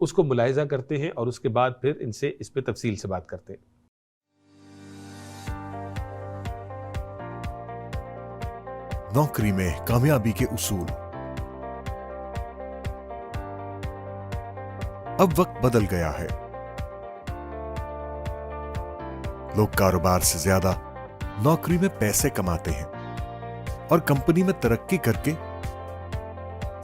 اس کو ملاحظہ کرتے ہیں اور اس کے بعد پھر ان سے اس پہ تفصیل سے بات کرتے ہیں۔ نوکری میں کامیابی کے اصول۔ اب وقت بدل گیا ہے، لوگ کاروبار سے زیادہ نوکری میں پیسے کماتے ہیں اور کمپنی میں ترقی کر کے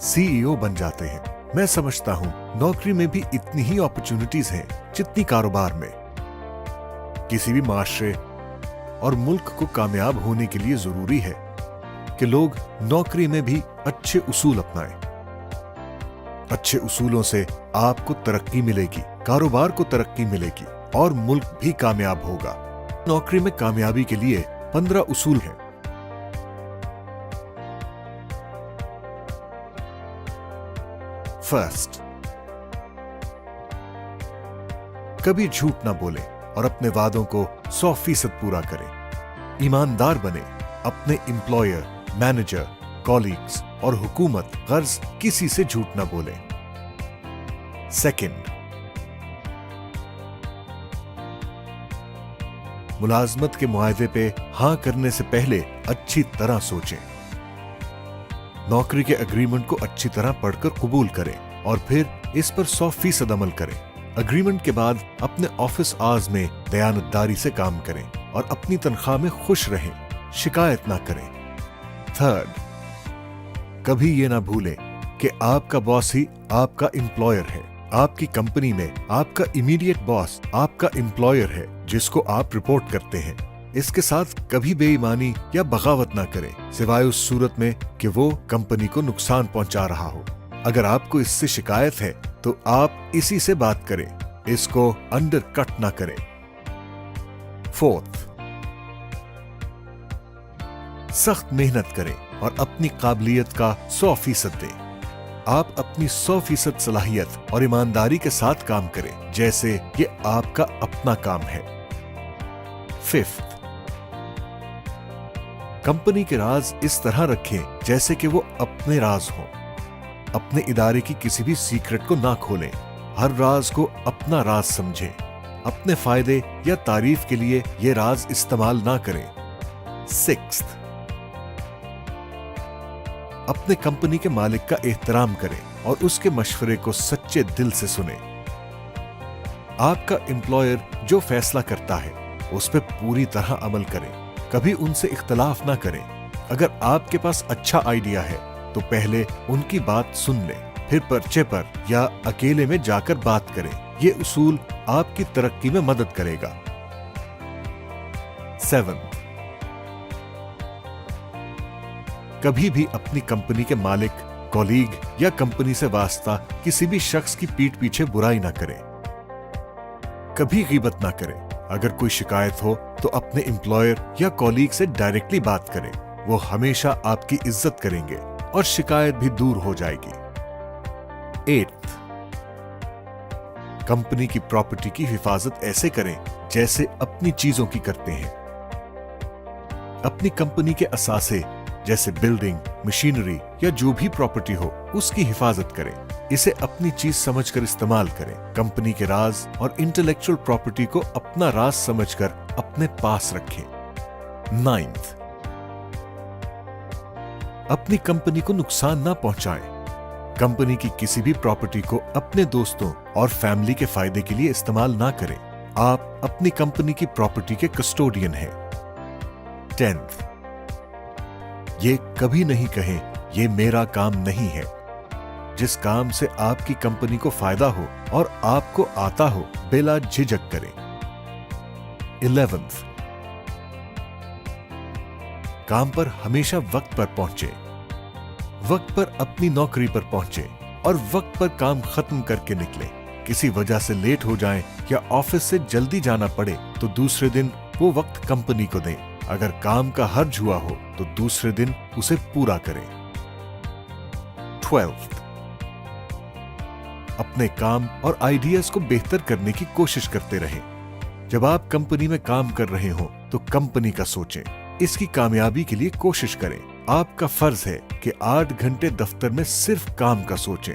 سی ای او بن جاتے ہیں۔ میں سمجھتا ہوں نوکری میں بھی اتنی ہی اپرچونٹیز ہیں جتنی کاروبار میں۔ کسی بھی معاشرے اور ملک کو کامیاب ہونے کے لیے ضروری ہے کہ لوگ نوکری میں بھی اچھے اصول اپنائیں۔ اچھے اصولوں سے آپ کو ترقی ملے گی، کاروبار کو ترقی ملے گی اور ملک بھی کامیاب ہوگا۔ نوکری میں کامیابی کے لیے 15 اصول ہیں۔ فرسٹ، کبھی جھوٹ نہ بولیں اور اپنے وعدوں کو 100% پورا کریں۔ ایماندار بنیں، اپنے امپلائر، مینیجر، کالیگز اور حکومت غرض کسی سے جھوٹ نہ بولیں۔ سیکنڈ، ملازمت کے معاہدے پہ ہاں کرنے سے پہلے اچھی طرح سوچیں۔ نوکری کے اگریمنٹ کو اچھی طرح پڑھ کر قبول کریں اور پھر اس پر 100% عمل کریں۔ اگریمنٹ کے بعد اپنے آفس آورز میں دیانتداری سے کام کریں اور اپنی تنخواہ میں خوش رہیں، شکایت نہ کریں۔ تھرڈ، کبھی یہ نہ بھولیں کہ آپ کا باس ہی آپ کا امپلائر ہے۔ آپ کی کمپنی میں آپ کا امیڈیٹ باس آپ کا امپلائر ہے جس کو آپ رپورٹ کرتے ہیں۔ اس کے ساتھ کبھی بے ایمانی یا بغاوت نہ کریں سوائے اس صورت میں کہ وہ کمپنی کو نقصان پہنچا رہا ہو۔ اگر آپ کو اس سے شکایت ہے تو آپ اسی سے بات کریں، اس کو انڈر کٹ نہ کریں۔ فورتھ، سخت محنت کریں اور اپنی قابلیت کا 100% دیں۔ آپ اپنی 100% صلاحیت اور ایمانداری کے ساتھ کام کریں جیسے یہ آپ کا اپنا کام ہے۔ ففتھ، کمپنی کے راز اس طرح رکھیں جیسے کہ وہ اپنے راز ہوں۔ اپنے ادارے کی کسی بھی سیکرٹ کو نہ کھولیں، ہر راز کو اپنا راز سمجھیں۔ اپنے فائدے یا تعریف کے لیے یہ راز استعمال نہ کریں۔ سکستھ، اپنے کمپنی کے مالک کا احترام کریں اور اس کے مشورے کو سچے دل سے سنیں۔ آپ کا امپلائر جو فیصلہ کرتا ہے اس پہ پوری طرح عمل کریں، کبھی ان سے اختلاف نہ کریں۔ اگر آپ کے پاس اچھا آئیڈیا ہے تو پہلے ان کی بات سن لیں، پھر پرچے پر یا اکیلے میں جا کر بات کریں۔ یہ اصول آپ کی ترقی میں مدد کرے گا۔ 7، کبھی بھی اپنی کمپنی کے مالک، کولیگ یا کمپنی سے واسطہ کسی بھی شخص کی پیٹھ پیچھے برائی نہ کریں۔ کبھی غیبت نہ کریں۔ اگر کوئی شکایت ہو تو اپنے امپلائر یا کولیگ سے ڈائریکٹلی بات کریں، وہ ہمیشہ آپ کی عزت کریں گے اور شکایت بھی دور ہو جائے گی۔ 8، کمپنی کی پراپرٹی کی حفاظت ایسے کریں جیسے اپنی چیزوں کی کرتے ہیں۔ اپنی کمپنی کے اثاثے جیسے بلڈنگ، مشینری یا جو بھی پراپرٹی ہو اس کی حفاظت کریں، اسے اپنی چیز سمجھ کر استعمال کریں۔ کمپنی کے راز اور انٹلیکچوئل پراپرٹی کو اپنا راز سمجھ کر اپنے پاس رکھیں۔ 9، اپنی کمپنی کو نقصان نہ پہنچائیں۔ کمپنی کی کسی بھی پراپرٹی کو اپنے دوستوں اور فیملی کے فائدے کے لیے استعمال نہ کریں۔ آپ اپنی کمپنی کی پراپرٹی کے کسٹوڈین ہیں۔ 10، یہ کبھی نہیں کہیں یہ میرا کام نہیں ہے۔ جس کام سے آپ کی کمپنی کو فائدہ ہو اور آپ کو آتا ہو بلا جھجک کریں۔ 11، کام پر ہمیشہ وقت پر پہنچیں۔ وقت پر اپنی نوکری پر پہنچیں اور وقت پر کام ختم کر کے نکلیں۔ کسی وجہ سے لیٹ ہو جائیں یا آفس سے جلدی جانا پڑے تو دوسرے دن وہ وقت کمپنی کو دیں۔ اگر کام کا حرج ہوا ہو تو دوسرے دن اسے پورا کریں۔ 12، اپنے کام اور آئیڈیاز کو بہتر کرنے کی کوشش کرتے رہیں۔ جب آپ کمپنی میں کام کر رہے ہوں تو کمپنی کا سوچیں، اس کی کامیابی کے لیے کوشش کریں۔ آپ کا فرض ہے کہ 8 گھنٹے دفتر میں صرف کام کا سوچیں۔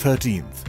13th,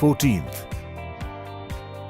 14th,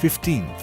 15th,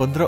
15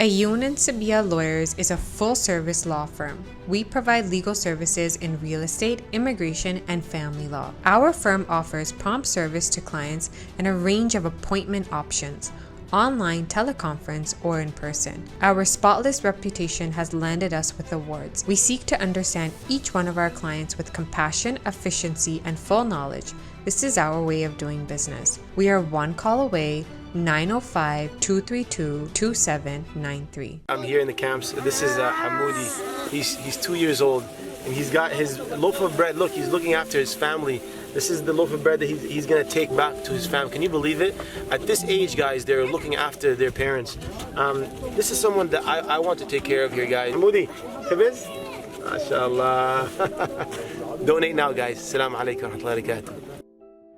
Ayoun and Sabia Lawyers is a full-service law firm. We provide legal services in real estate, immigration, and family law. Our firm offers prompt service to clients and a range of appointment options, online, teleconference, or in person. Our spotless reputation has landed us with awards. We seek to understand each one of our clients with compassion, efficiency, and full knowledge. This is our way of doing business. We are one call away. 905-232-2793. I'm here in the camps. This is Hamoudi. He's 2 years old, and he's got his loaf of bread. Look, he's looking after his family. This is the loaf of bread that he's going to take back to his family. Can you believe it? At this age, guys, they're looking after their parents. This is someone that I want to take care of here, guys. Hamoudi, Habiz? MashaAllah. Donate now, guys. Assalamu alaikum wa rahmatullahi wa barakatuh.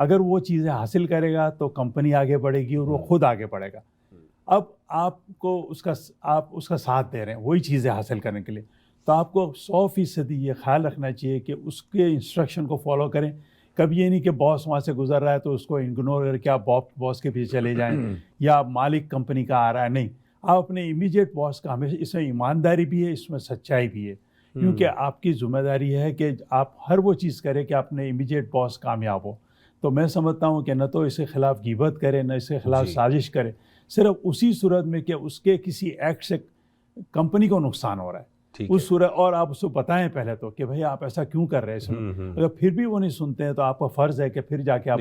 اگر وہ چیزیں حاصل کرے گا تو company آگے بڑھے گی اور وہ خود آگے بڑھے گا. اب آپ کو آپ اس کا ساتھ دے رہے ہیں وہی چیزیں حاصل کرنے کے لیے, تو آپ کو 100% یہ خیال رکھنا چاہیے کہ اس کے انسٹرکشن کو فالو کریں. کبھی یہ نہیں کہ باس وہاں سے گزر رہا ہے تو اس کو اگنور کر کے آپ باس کے پیچھے چلے جائیں یا مالک کمپنی کا آ رہا ہے. نہیں, آپ اپنے امیجیٹ باس کا ہمیشہ, اس میں ایمانداری بھی ہے, اس میں سچائی بھی ہے, کیونکہ آپ کی ذمہ داری ہے کہ آپ ہر وہ چیز کریں کہ اپنے امیجیٹ باس کامیاب ہو. تو میں سمجھتا ہوں کہ نہ تو اس کے خلاف غیبت کرے نہ اس کے خلاف سازش کرے, صرف اسی صورت میں کہ اس کے کسی ایکٹ سے کمپنی کو نقصان ہو رہا ہے اس صورت, اور آپ اس کو بتائیں پہلے تو کہ بھائی آپ ایسا کیوں کر رہے ہیں. اگر پھر بھی وہ نہیں سنتے ہیں تو آپ کا فرض ہے کہ پھر جا کے آپ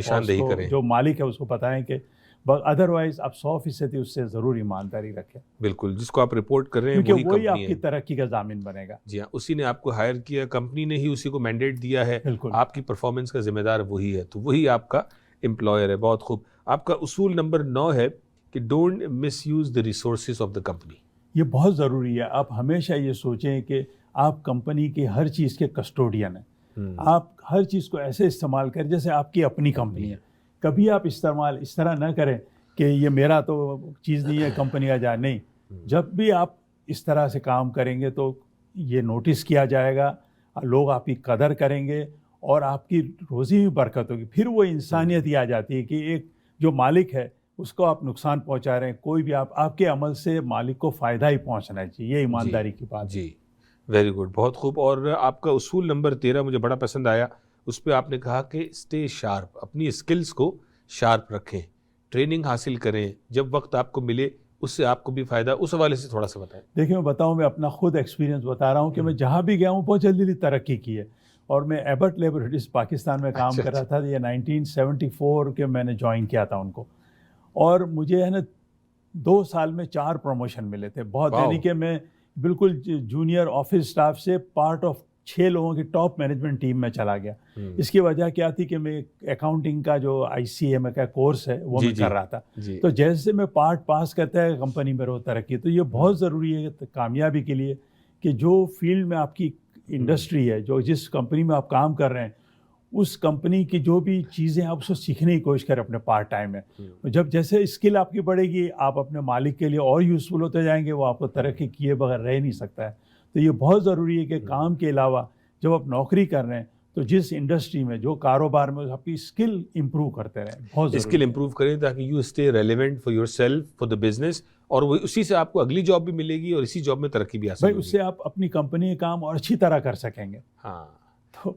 جو مالک ہے اس کو بتائیں کہ ادروائز آپ 100% اس سے ضرور ایمانداری رکھیں. بالکل, جس کو آپ رپورٹ کر رہے ہیں کیونکہ وہی آپ کی ترقی کا ضامن بنے گا. جی ہاں, اسی نے آپ کو ہائر کیا, کمپنی نے ہی اسی کو مینڈیٹ دیا ہے, آپ کی پرفارمنس کا ذمہ دار وہی ہے, تو وہی آپ کا امپلائر ہے. بہت خوب. آپ کا اصول نمبر 9 ہے کہ don't miss use the resources of the company. یہ بہت ضروری ہے. آپ ہمیشہ یہ سوچیں کہ آپ کمپنی کی ہر چیز کے کسٹوڈین ہیں. آپ ہر چیز کو ایسے استعمال کریں جیسے آپ کی اپنی کمپنی ہے. کبھی آپ استعمال اس طرح نہ کریں کہ یہ میرا تو چیز نہیں ہے, کمپنی کا جائے. نہیں, جب بھی آپ اس طرح سے کام کریں گے تو یہ نوٹس کیا جائے گا, لوگ آپ کی قدر کریں گے اور آپ کی روزی میں برکت ہوگی. پھر وہ انسانیت ہی آ جاتی ہے کہ ایک جو مالک ہے اس کو آپ نقصان پہنچا رہے ہیں, کوئی بھی آپ کے عمل سے مالک کو فائدہ ہی پہنچنا چاہیے. یہ ایمانداری کی بات. جی, ویری گڈ, بہت خوب. اور آپ کا اصول نمبر 13 مجھے بڑا پسند آیا. اس پہ آپ نے کہا کہ اسٹے شارپ, اپنی اسکلز کو شارپ رکھیں, ٹریننگ حاصل کریں, جب وقت آپ کو ملے اس سے آپ کو بھی فائدہ. اس حوالے سے تھوڑا سا بتائیں. دیکھیں, میں بتاؤں, میں اپنا خود ایکسپیرینس بتا رہا ہوں کہ میں جہاں بھی گیا ہوں بہت جلدی ترقی کی ہے. اور میں ایبٹ لیبارٹریز پاکستان میں کام کر رہا تھا. یہ 1974 کے میں نے جوائن کیا تھا ان کو, اور مجھے ہے نا 2 سال میں 4 پروموشن ملے تھے. بہت, یعنی کہ میں بالکل جونیئر آفس اسٹاف سے پارٹ آف 6 لوگوں کی ٹاپ مینجمنٹ ٹیم میں چلا گیا. اس کی وجہ کیا تھی کہ میں اکاؤنٹنگ کا جو ICAM کا کورس ہے وہ میں کر رہا تھا. تو جیسے میں پارٹ پاس کرتا ہے کمپنی میں رو ترقی. تو یہ بہت ضروری ہے کامیابی کے لیے کہ جو فیلڈ میں آپ کی انڈسٹری ہے, جو جس کمپنی میں آپ کام کر رہے ہیں, اس کمپنی کی جو بھی چیزیں آپ اس کو سیکھنے کی کوشش کریں اپنے پارٹ ٹائم میں. جب جیسے اسکل آپ کی بڑھے گی, آپ اپنے مالک کے لیے اور یوزفل ہوتے جائیں گے, وہ آپ کو ترقی کیے بغیر رہ نہیں سکتا ہے. تو یہ بہت ضروری ہے کہ کام کے علاوہ جب آپ نوکری کر رہے ہیں تو جس انڈسٹری میں, جو کاروبار میں, آپ کی اسکل امپروو کرتے رہیں. بہت اسکل امپروو کریں تاکہ you stay relevant for your self, for the business, اور وہ اسی سے آپ کو اگلی جاب بھی ملے گی اور اسی جاب میں ترقی بھی حاصل ہوگی. اس سے آپ اپنی کمپنی کا کام اور اچھی طرح کر سکیں گے. ہاں,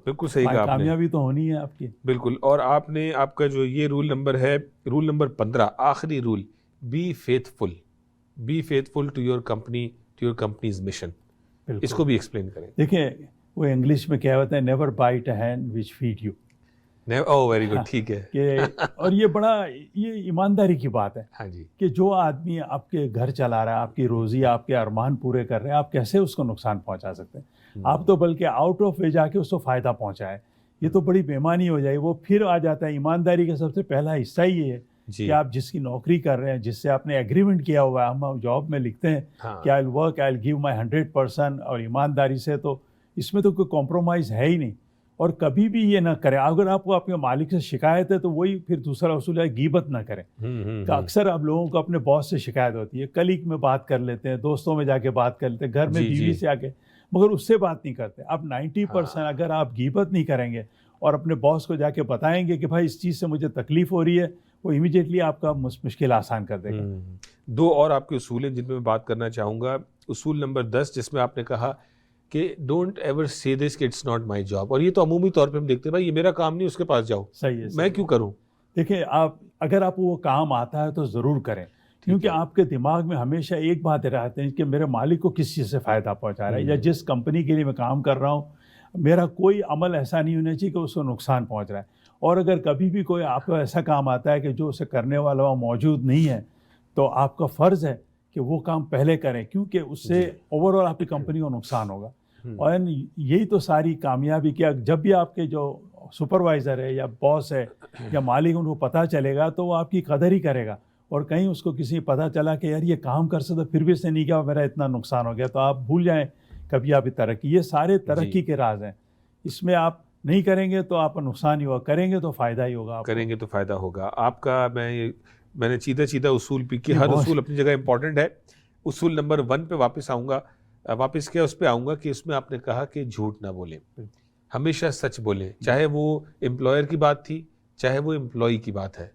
بالکل صحیح کہا آپ نے. کامیابی تو ہونی ہے آپ کی. بالکل. اور آپ نے, آپ کا جو یہ رول نمبر ہے, رول نمبر 15, آخری roll, be faithful. Be faithful to your company, to your company's mission. اس کو بھی ایکسپلین کریں. دیکھیں, وہ انگلش میں کیا ہوتا ہے, never bite a hand which feed you. Oh, very good, ٹھیک ہے. اور یہ بڑا, یہ ایمانداری کی بات ہے. ہاں جی, کہ جو آدمی آپ کے گھر چلا رہا ہے, آپ کی روزی, آپ کے ارمان پورے کر رہے ہیں, آپ کیسے اس کو نقصان پہنچا سکتے ہیں؟ آپ تو بلکہ آؤٹ آف وے جا کے اس کو فائدہ پہنچائے. یہ تو بڑی بےمانی ہو جائے. وہ پھر آ جاتا ہے ایمانداری کا سب سے پہلا حصہ ہی یہ ہے کہ آپ جس کی نوکری کر رہے ہیں, جس سے آپ نے ایگریمنٹ کیا ہوا ہے, ہم جاب میں لکھتے ہیں کہ آئی will work, I will give my 100%, اور ایمانداری سے, تو اس میں تو کوئی کمپرومائز ہے ہی نہیں. اور کبھی بھی یہ نہ کریں. اگر آپ کو آپ کے مالک سے شکایت ہے تو وہی پھر دوسرا اصول ہے, غیبت نہ کریں. اکثر آپ لوگوں کو اپنے باس سے شکایت ہوتی ہے, کلیگ میں بات کر لیتے ہیں, دوستوں میں جا کے بات کر لیتے ہیں, گھر میں بیوی سے آ کے, مگر اس سے بات نہیں کرتے. اب 90% اگر آپ غیبت نہیں کریں گے اور اپنے باس کو جا کے بتائیں گے کہ بھائی اس چیز سے مجھے تکلیف ہو رہی ہے, وہ امیڈیٹلی آپ کا مشکل آسان کر دے گا. 2 اور آپ کے اصول ہیں جن پہ میں بات کرنا چاہوں گا. اصول نمبر 10, جس میں آپ نے کہا کہ ڈونٹ ایور سے دس کہ اٹس ناٹ مائی جاب. اور یہ تو عمومی طور پہ ہم دیکھتے ہیں, بھائی یہ میرا کام نہیں, اس کے پاس جاؤ. صحیح ہے, میں کیوں کروں؟ دیکھیں, آپ اگر آپ وہ کام آتا ہے تو ضرور کریں, کیونکہ آپ کے دماغ میں ہمیشہ ایک بات رہتی ہے کہ میرے مالک کو کس چیز سے فائدہ پہنچا رہا ہے, یا جس کمپنی کے لیے میں کام کر رہا ہوں میرا کوئی عمل ایسا نہیں ہونا چاہیے کہ اس کو نقصان پہنچ رہا ہے. اور اگر کبھی بھی کوئی آپ کو ایسا کام آتا ہے کہ جو اسے کرنے والا وہ موجود نہیں ہے, تو آپ کا فرض ہے کہ وہ کام پہلے کریں, کیونکہ اس سے اوور آل آپ کی کمپنی کو نقصان ہوگا. اور یہی تو ساری کامیابی کیا, جب بھی آپ کے جو سپروائزر ہے یا باس ہے یا مالک ان کو پتہ چلے گا تو وہ آپ کی قدر ہی کرے گا. اور کہیں اس کو کسی پتہ چلا کہ یار یہ کام کر سکتا پھر بھی اس نے نہیں کیا, میرا اتنا نقصان ہو گیا, تو آپ بھول جائیں کبھی آپ کی ترقی. یہ سارے ترقی کے راز ہیں. اس میں آپ نہیں کریں گے تو آپ کا نقصان ہی ہوگا, کریں گے تو فائدہ ہی ہوگا. کریں گے تو فائدہ ہوگا آپ کا. میں نے چیدہ اصول بھی کہ ہر اصول اپنی جگہ امپورٹنٹ ہے. اصول نمبر 1 پہ واپس آؤں گا, واپس کیا اس پہ آؤں گا کہ اس میں آپ نے کہا کہ جھوٹ نہ بولیں, ہمیشہ سچ بولیں, چاہے وہ امپلائر کی بات تھی چاہے وہ امپلائی کی بات ہے.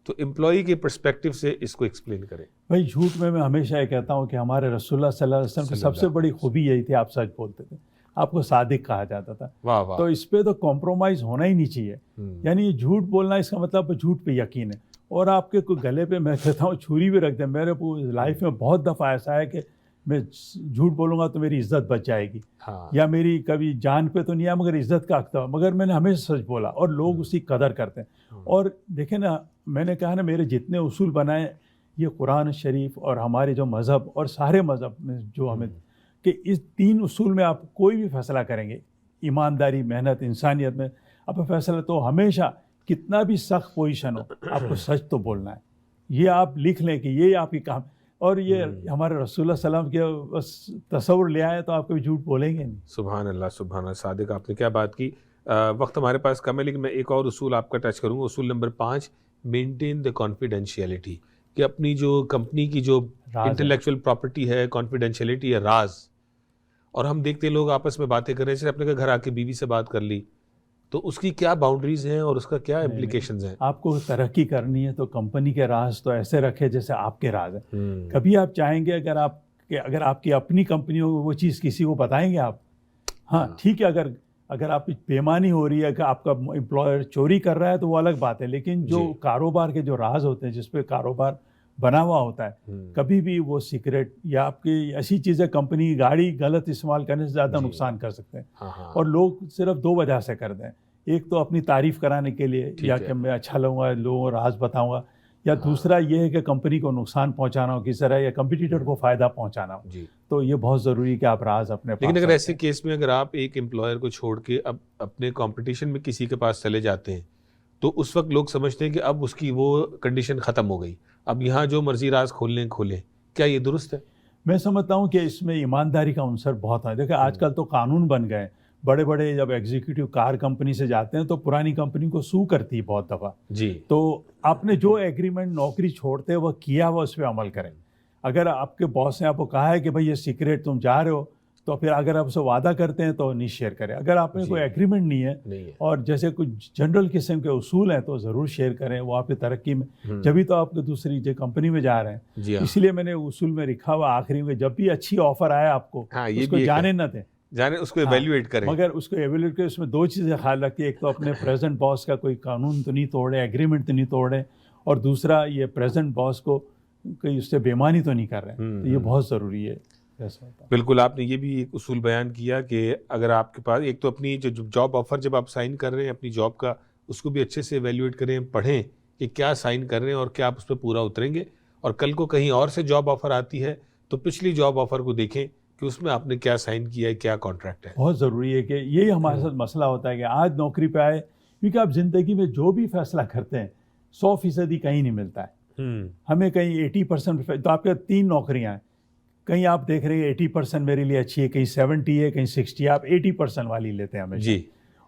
تو امپلائی کے پرسپیکٹو سے اس کو ایکسپلین کریں. بھائی جھوٹ میں ہمیشہ یہ کہتا ہوں کہ ہمارے رسول اللہ صلی اللہ علیہ وسلم کی سب سے بڑی خوبی یہی تھی, آپ سچ بولتے تھے, آپ کو صادق کہا جاتا تھا. واہ واہ. تو اس پہ تو کمپرومائز ہونا ہی نہیں چاہیے. یعنی یہ جھوٹ بولنا اس کا مطلب جھوٹ پہ یقین ہے. اور آپ کے کوئی گلے پہ میں کہتا ہوں چھری بھی رکھ دیں, میرے لائف میں بہت دفعہ ایسا ہے کہ میں جھوٹ بولوں گا تو میری عزت بچ جائے گی, یا میری کبھی جان پہ تو نہیں ہے مگر عزت کا حق تھا, مگر میں نے ہمیشہ سچ بولا اور لوگ اس کی قدر کرتے ہیں. اور دیکھیں نا, میں نے کہا نا میرے جتنے اصول بنائے یہ قرآن شریف اور ہمارے جو مذہب اور سارے مذہب میں جو ہمیں کہ اس 3 اصول میں آپ کوئی بھی فیصلہ کریں گے, ایمانداری, محنت, انسانیت میں آپ فیصلہ, تو ہمیشہ کتنا بھی سخت پوزیشن ہو آپ کو سچ تو بولنا ہے. یہ آپ لکھ لیں کہ یہ آپ کی کام. اور یہ ہمارے رسول اللہ صلی اللہ علیہ وسلم کے بس تصور لے آئے تو آپ کبھی جھوٹ بولیں گے نہیں. سبحان اللہ سبحان اللہ. صادق آپ نے کیا بات کی. وقت ہمارے پاس کم ہے لیکن میں ایک اور اصول آپ کا ٹچ کروں گا. اصول نمبر 5, مینٹین دا کانفیڈینشیلٹی, کہ اپنی جو کمپنی کی جو انٹلیکچوئل پراپرٹی ہے, کانفیڈینشیلٹی ہے, راز. اور ہم دیکھتے ہیں لوگ آپس میں باتیں کر رہے ہیں, جیسے اپنے گھر آ کے بیوی سے بات کر لی, تو اس کی کیا باؤنڈریز ہیں اور اس کا کیا امپلیکیشنز ہیں. آپ کو ترقی کرنی ہے تو کمپنی کے راز تو ایسے رکھے جیسے آپ کے راز ہیں. کبھی آپ چاہیں گے اگر آپ کی اپنی کمپنی ہو وہ چیز کسی کو بتائیں گے آپ؟ ہاں ٹھیک ہے, اگر آپ بےمانی ہو رہی ہے کہ آپ کا امپلائر چوری کر رہا ہے تو وہ الگ بات ہے, لیکن جو کاروبار کے جو راز ہوتے ہیں جس پہ کاروبار بنا ہوا ہوتا ہے, کبھی بھی وہ سیکرٹ یا آپ کی ایسی چیزیں کمپنی کی گاڑی غلط استعمال کرنے سے زیادہ نقصان کر سکتے ہیں. اور لوگ صرف 2 وجہ سے کرتے ہیں, ایک تو اپنی تعریف کرانے کے لیے یا کہ میں اچھا لوں گا, لوگوں کو راز بتاؤں گا, یا دوسرا یہ ہے کہ کمپنی کو نقصان پہنچانا ہو کسی طرح یا کمپیٹیٹر کو فائدہ پہنچانا ہو. تو یہ بہت ضروری ہے کہ آپ راز اپنے پاس. لیکن اگر ایسے کیس میں اگر آپ ایک امپلائر کو چھوڑ کے اب اپنے کمپٹیشن میں کسی کے پاس چلے جاتے ہیں تو اس وقت لوگ سمجھتے ہیں کہ اب اس کی وہ کنڈیشن ختم ہو گئی, اب یہاں جو مرضی راز کھولیں, کیا یہ درست ہے؟ میں سمجھتا ہوں کہ اس میں ایمانداری کا عنصر بہت ہے. دیکھیں آج کل تو قانون بن گئے, بڑے بڑے جب ایگزیکٹو کار کمپنی سے جاتے ہیں تو پرانی کمپنی کو سو کرتی ہے بہت دفعہ. تو آپ نے جو ایگریمنٹ نوکری چھوڑتے وہ کیا وہ اس پہ عمل کریں. اگر آپ کے باس نے آپ کو کہا ہے کہ بھائی یہ سیکریٹ تم جا رہے ہو, تو پھر اگر آپ اسے وعدہ کرتے ہیں تو نہیں شیئر کریں. اگر آپ نے کوئی ایگریمنٹ نہیں ہے اور جیسے کچھ جنرل قسم کے اصول ہیں تو ضرور شیئر کریں, وہ آپ کی ترقی میں جبھی تو آپ کو دوسری جو کمپنی میں جا رہے ہیں. اس لیے میں نے اصول میں لکھا ہوا آخری میں, جب بھی اچھی آفر آئے آپ کو اس کو جانے نہ دیں, اس کو ایویلویٹ کریں. مگر اس کو ایویلویٹ کریں, اس میں 2 چیزیں خیال رکھتی ہے, ایک تو اپنے پریزنٹ باس کا کوئی قانون تو نہیں توڑے, ایگریمنٹ تو نہیں توڑے, اور دوسرا یہ پریزنٹ باس کو کہیں اس سے بےمانی تو نہیں کر رہے ہیں. تو یہ بہت ضروری ہے. بالکل, آپ نے یہ بھی ایک اصول بیان کیا کہ اگر آپ کے پاس ایک تو اپنی جو جاب آفر جب آپ سائن کر رہے ہیں اپنی جاب کا, اس کو بھی اچھے سے ایویلویٹ کریں, پڑھیں کہ کیا سائن کر رہے ہیں اور کیا آپ اس پہ پورا اتریں گے. اور کل کو کہیں اور سے جاب آفر آتی ہے تو پچھلی جاب آفر کو دیکھیں کہ اس میں آپ نے کیا سائن کیا ہے, کیا کانٹریکٹ ہے. بہت ضروری ہے کہ یہی ہمارے ساتھ مسئلہ ہوتا ہے کہ آج نوکری پہ آئے, کیونکہ آپ زندگی میں جو بھی فیصلہ کرتے ہیں 100% کہیں نہیں ملتا ہے. ہمیں کہیں 80%, تو آپ کے 3 نوکریاں ہیں, کہیں آپ دیکھ رہے ہیں 80% میرے لیے اچھی ہے, کہیں 70 ہے, کہیں 60, آپ 80% والی لیتے ہیں ہمیشہ.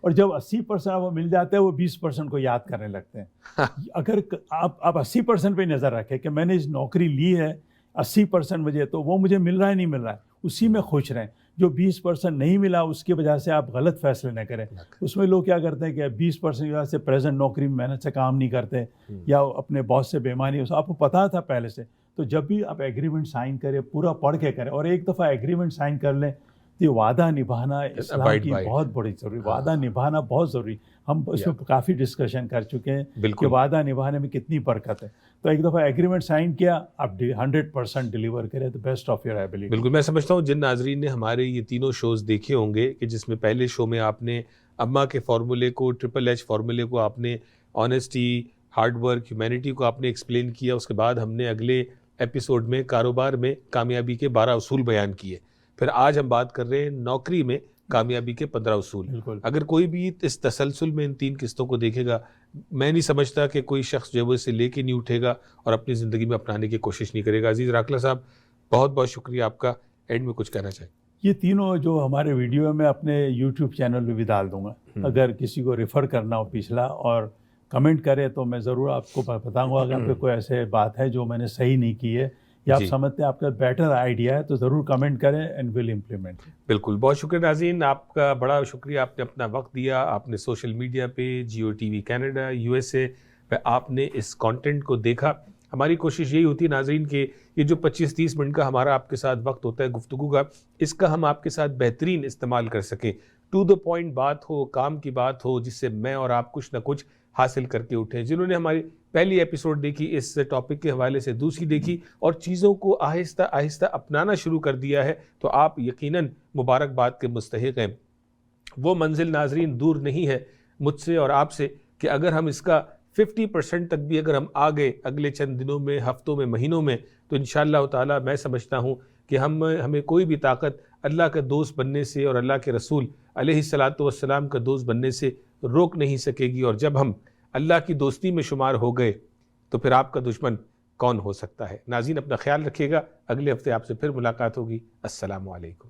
اور جب 80% وہ مل جاتا ہے وہ 20% کو یاد کرنے لگتے ہیں. اگر آپ 80% پہ نظر رکھیں کہ میں نے اس نوکری لی ہے 80% مجھے, تو وہ مجھے مل رہا ہے نہیں مل رہا ہے, اسی میں خوش رہیں. جو 20% نہیں ملا اس کی وجہ سے آپ غلط فیصلے نہ کریں. اس میں لوگ کیا کرتے ہیں کہ 20% کی وجہ سے پریزنٹ نوکری میں محنت سے کام نہیں کرتے یا اپنے باس سے بےمانی, آپ کو پتا تھا پہلے سے. تو جب بھی آپ ایگریمنٹ سائن کریں پورا پڑھ کے کریں, اور ایک دفعہ ایگریمنٹ سائن کر لیں تو یہ وعدہ نبھانا اسلام کی بہت بڑی ضروری, وعدہ نبھانا بہت ضروری. ہم اس میں کافی ڈسکشن کر چکے ہیں کہ وعدہ نبھانے میں کتنی برکت ہے. تو ایک دفعہ ایگریمنٹ سائن کیا, آپ 100% ڈیلیور کریں تو بیسٹ آف یور ایبلٹی. بالکل, میں سمجھتا ہوں جن ناظرین نے ہمارے یہ تینوں شوز دیکھے ہوں گے کہ جس میں پہلے شو میں آپ نے اما کے فارمولے کو, HHH فارمولے کو آپ نے, آنیسٹی, ہارڈ ورک, ہیومینٹی کو آپ نے ایکسپلین کیا. اس کے بعد ہم نے اگلے ایپیسوڈ میں کاروبار میں کامیابی کے 12 اصول بیان کیے. پھر آج ہم بات کر رہے ہیں نوکری میں کامیابی کے 15 اصول. اگر کوئی بھی اس تسلسل میں ان 3 قسطوں کو دیکھے گا, میں نہیں سمجھتا کہ کوئی شخص جو ہے اسے لے کے نہیں اٹھے گا اور اپنی زندگی میں اپنانے کی کوشش نہیں کرے گا. عزیز راکھلا صاحب, بہت بہت شکریہ آپ کا. اینڈ میں کچھ کہنا چاہیں؟ یہ تینوں جو ہمارے ویڈیو میں اپنے یوٹیوب چینل پہ بھی ڈال دوں گا. اگر کسی کو ریفر کرنا ہو پچھلا اور کمنٹ کرے تو میں ضرور آپ کو بتاؤں گا. اگر پہ کوئی ایسے بات ہے جو میں نے صحیح نہیں کی ہے یا آپ سمجھتے ہیں آپ کا بیٹر آئیڈیا ہے تو ضرور کمنٹ کریں اینڈ ول امپلیمنٹ. بالکل, بہت شکریہ ناظرین, آپ کا بڑا شکریہ, آپ نے اپنا وقت دیا, آپ نے سوشل میڈیا پہ Geo TV Canada USA پہ آپ نے اس کانٹینٹ کو دیکھا. ہماری کوشش یہی ہوتی ہے ناظرین کہ یہ جو 25-30 منٹ کا ہمارا آپ کے ساتھ وقت ہوتا ہے گفتگو کا, اس کا ہم آپ کے ساتھ بہترین استعمال کر سکیں. ٹو دا پوائنٹ بات ہو, کام کی بات ہو, جس سے میں اور آپ کچھ نہ کچھ حاصل کر کے اٹھیں. جنہوں نے ہماری پہلی ایپیسوڈ دیکھی اس ٹاپک کے حوالے سے, دوسری دیکھی اور چیزوں کو آہستہ آہستہ اپنانا شروع کر دیا ہے, تو آپ یقیناً مبارکباد کے مستحق ہیں. وہ منزل ناظرین دور نہیں ہے مجھ سے اور آپ سے کہ اگر ہم اس کا 50% تک بھی اگر ہم آ گئے اگلے چند دنوں میں, ہفتوں میں, مہینوں میں, تو انشاءاللہ تعالی میں سمجھتا ہوں کہ ہمیں کوئی بھی طاقت اللہ کا دوست بننے سے اور اللہ کے رسول علیہ الصلاۃ والسلام کا دوست بننے سے روک نہیں سکے گی. اور جب ہم اللہ کی دوستی میں شمار ہو گئے تو پھر آپ کا دشمن کون ہو سکتا ہے. ناظرین اپنا خیال رکھیے گا, اگلے ہفتے آپ سے پھر ملاقات ہوگی. السلام علیکم.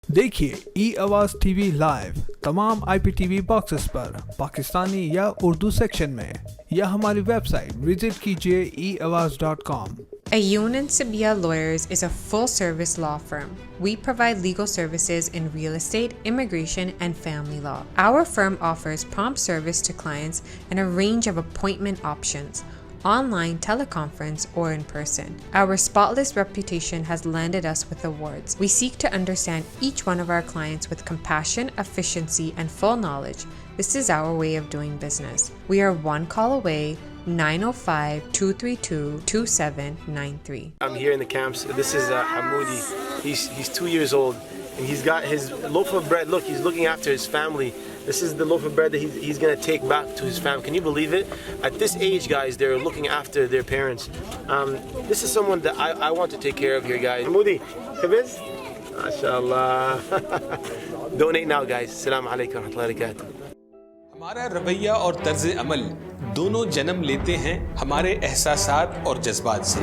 دیکھیے ای آواز ٹی وی لائیو تمام IPTV باکسز پر پاکستانی یا اردو سیکشن میں, یا ہماری ویب سائٹ وزٹ کیجیے eawaz.com. Ayun and Sabia Lawyers is a full-service law firm. We provide legal services in real estate, immigration, and family law. Our firm offers prompt service to clients and a range of appointment options, online, teleconference, or in person. Our spotless reputation has landed us with awards. We seek to understand each one of our clients with compassion, efficiency, and full knowledge. This is our way of doing business. We are one call away. 905-232-2793. I'm here in the camps. This is Hamoudi. He's 2 years old, and he's got his loaf of bread. Look, he's looking after his family. This is the loaf of bread that he's going to take back to his family. Can you believe it? At this age, guys, they're looking after their parents. This is someone that I want to take care of here, guys. Hamoudi, Habiz? MashaAllah. Donate now, guys. Assalamu alaikum wa rahmatullahi wa barakatuh. ہمارا رویہ اور طرز عمل دونوں جنم لیتے ہیں ہمارے احساسات اور جذبات سے,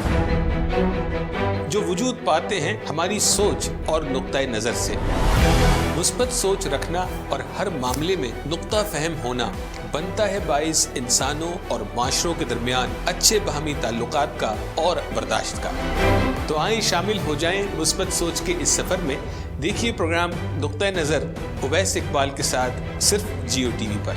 جو وجود پاتے ہیں ہماری سوچ اور نقطہ نظر سے. مثبت سوچ رکھنا اور ہر معاملے میں نقطہ فہم ہونا بنتا ہے باعث انسانوں اور معاشروں کے درمیان اچھے باہمی تعلقات کا اور برداشت کا. تو آئیں شامل ہو جائیں مثبت سوچ کے اس سفر میں. دیکھیے پروگرام نقطہ نظر اویس اقبال کے ساتھ صرف جیو ٹی وی پر.